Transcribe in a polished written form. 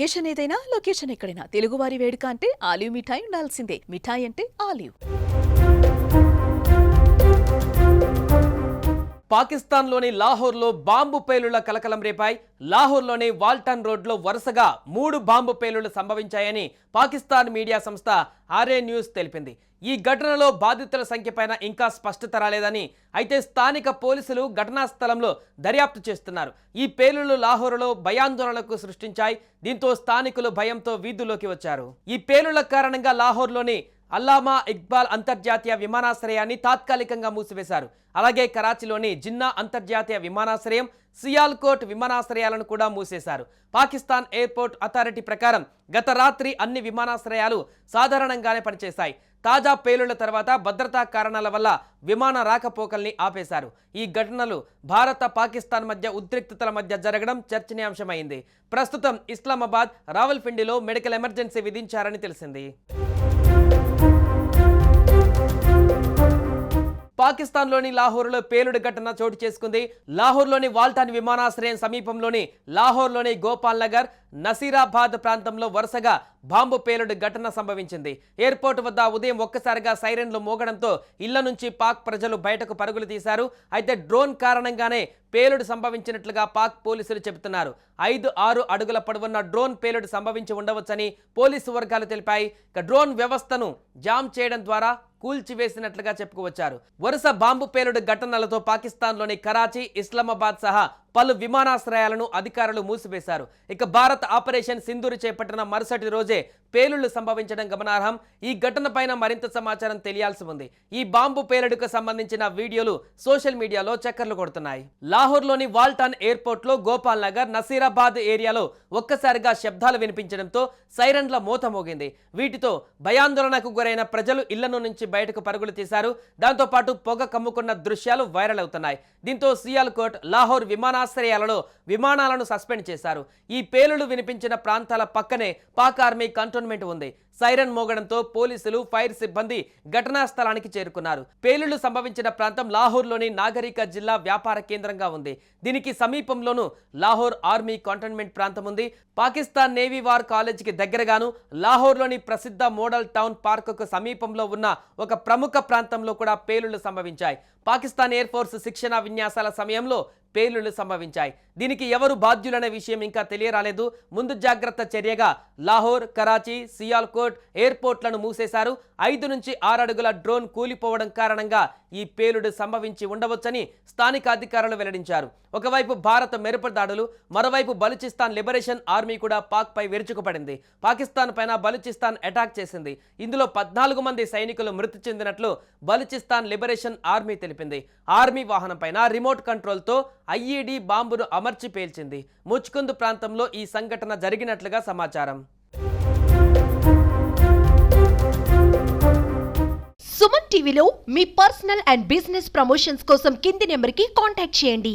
Occasion ఏదైనా location ఎక్కడైనా తెలుగువారి వేడుక అంటే ఆలివ్ మిఠాయి ఉండాల్సిందే. మిఠాయి అంటే ఆలివ్. పాకిస్తాన్లోని లాహోర్లో బాంబు పేలుళ్ల కలకలం రేపాయి. లాహోర్లోని వాల్టన్ రోడ్లో వరుసగా 3 బాంబు పేలుళ్లు సంభవించాయని పాకిస్తాన్ మీడియా సంస్థ ఆర్ఏ న్యూస్ తెలిపింది. ఈ ఘటనలో బాధితుల సంఖ్యపైన ఇంకా స్పష్టత రాలేదని, అయితే స్థానిక పోలీసులు ఘటనా స్థలంలో దర్యాప్తు చేస్తున్నారు. ఈ పేలుళ్లు లాహోర్లో భయాందోళనకు సృష్టించాయి. దీంతో స్థానికులు భయంతో వీధుల్లోకి వచ్చారు. ఈ పేలుళ్ల కారణంగా లాహోర్లోని అల్లామా ఇక్బాల్ అంతర్జాతీయ విమానాశ్రయాన్ని తాత్కాలికంగా మూసివేశారు. అలాగే కరాచీలోని జిన్నా అంతర్జాతీయ విమానాశ్రయం, సియాల్కోట్ విమానాశ్రయాలను కూడా మూసేశారు. పాకిస్తాన్ ఎయిర్పోర్ట్ అథారిటీ ప్రకారం గత రాత్రి అన్ని విమానాశ్రయాలు సాధారణంగానే పనిచేశాయి. తాజా పేలుళ్ల తర్వాత భద్రతా కారణాల వల్ల విమాన రాకపోకల్ని ఆపేశారు. ఈ ఘటనలు భారత పాకిస్తాన్ మధ్య ఉద్రిక్తతల మధ్య జరగడం చర్చనీయాంశమైంది. ప్రస్తుతం ఇస్లామాబాద్, రావల్పిండిలో మెడికల్ ఎమర్జెన్సీ విధించారని తెలిసింది. పాకిస్తాన్లోని లాహోర్లో పేలుడు ఘటన చోటు చేసుకుంది. లాహోర్లోని వాల్టాన్ విమానాశ్రయం సమీపంలోని లాహోర్లోని గోపాల్ నగర్, నసీరాబాద్ ప్రాంతంలో వరుసగా బాంబు పేలుడు ఘటన సంభవించింది. ఎయిర్పోర్ట్ వద్ద ఉదయం ఒక్కసారిగా సైరన్లు మోగడంతో ఇళ్ల నుంచి పాక్ ప్రజలు బయటకు పరుగులు తీశారు. అయితే డ్రోన్ కారణంగానే పేలుడు సంభవించినట్లుగా పాక్ పోలీసులు చెబుతున్నారు. 5-6 అడుగుల పొడవున్న డ్రోన్ పేలుడు సంభవించి ఉండవచ్చని పోలీసు వర్గాలు తెలిపాయి. డ్రోన్ వ్యవస్థను జామ్ చేయడం ద్వారా కూల్చివేసినట్లుగా చెప్పుకొచ్చారు. వరుస బాంబు పేలుడు ఘటనలతో పాకిస్తాన్లోని కరాచీ, ఇస్లామాబాద్ సహా పలు విమానాశ్రయాలను అధికారులు మూసివేశారు. ఇక భారత్ ఆపరేషన్ సింధూర్ చేపట్టిన మరుసటి రోజే పేలుళ్లు సంభవించడం గమనార్హం. ఈ ఘటనపైన మరింత సమాచారం తెలియాల్సి ఉంది. ఈ బాంబు పేలుడుకు సంబంధించిన వీడియోలు సోషల్ మీడియాలో చక్కర్లు కొడుతున్నాయి. లాహోర్లోని వాల్టాన్ ఎయిర్పోర్ట్లో గోపాల్ నగర్, నసీరాబాద్ ఏరియాలో ఒక్కసారిగా శబ్దాలు వినిపించడంతో సైరన్ల మోత మోగింది. వీటితో భయాందోళనకు గురైన ప్రజలు ఇళ్లను నుంచి బయటకు పరుగులు తీశారు. దాంతోపాటు పొగ కమ్ముకున్న దృశ్యాలు వైరల్ అవుతున్నాయి. దీంతో సియాల్కోట్, లాహోర్ విమానాశ్రయాలలో విమానాలను సస్పెండ్ చేశారు. ఈ పేలుళ్లు వినిపించిన ప్రాంతాల పక్కనే పాక్ ఆర్మీ కంటోన్మెంట్ ఉంది. సైరన్ మోగడంతో పోలీసులు, ఫైర్ సిబ్బంది ఘటనా స్థలానికి చేరుకున్నారు. పేలుళ్లు సంభవించిన ప్రాంతం లాహోర్లోని నాగరిక జిల్లా వ్యాపార కేంద్రంగా ఉంది. దీనికి సమీపంలోనూ లాహోర్ ఆర్మీ కంటోన్మెంట్ ప్రాంతం ఉంది. పాకిస్తాన్ నేవీ వార్ కాలేజీకి దగ్గరగాను లాహోర్లోని ప్రసిద్ధ మోడల్ టౌన్ పార్కుకు సమీపంలో ఉన్న ఒక ప్రముఖ ప్రాంతంలో కూడా పేలుళ్లు సంభవించాయి. పాకిస్తాన్ ఎయిర్ ఫోర్స్ శిక్షణ విన్యాసాల సమయంలో పేలుళ్లు సంభవించాయి. దీనికి ఎవరు బాధ్యులనే విషయం ఇంకా తెలియరాలేదు. ముందు జాగ్రత్త చర్యగా లాహోర్, కరాచీ, సియాల్కోట్ ఎయిర్పోర్ట్లను మూసేశారు. 5-6 అడుగుల డ్రోన్ కూలిపోవడం కారణంగా ఈ పేలుడు సంభవించి ఉండవచ్చని స్థానిక అధికారులు వెల్లడించారు. ఒకవైపు భారత మెరుపు దాడులు, మరోవైపు బలూచిస్తాన్ లిబరేషన్ ఆర్మీ కూడా పాక్ పై విరుచుకుపడింది. పాకిస్తాన్ పైన బలూచిస్తాన్ అటాక్ చేసింది. ఇందులో 14 మంది సైనికులు మృతి చెందినట్లు బలూచిస్తాన్ లిబరేషన్ ఆర్మీ తెలిపింది. ఆర్మీ వాహనం పైన రిమోట్ కంట్రోల్తో ఐఈడీ బాంబును అమర్చి పేల్చింది. ముచ్కుంద్ ప్రాంతంలో ఈ సంఘటన జరిగినట్లుగా సమాచారం. సుమన్ టీవీలో మీ పర్సనల్ అండ్ బిజినెస్ ప్రమోషన్స్ కోసం కింది నెంబర్కి కాంటాక్ట్ చేయండి.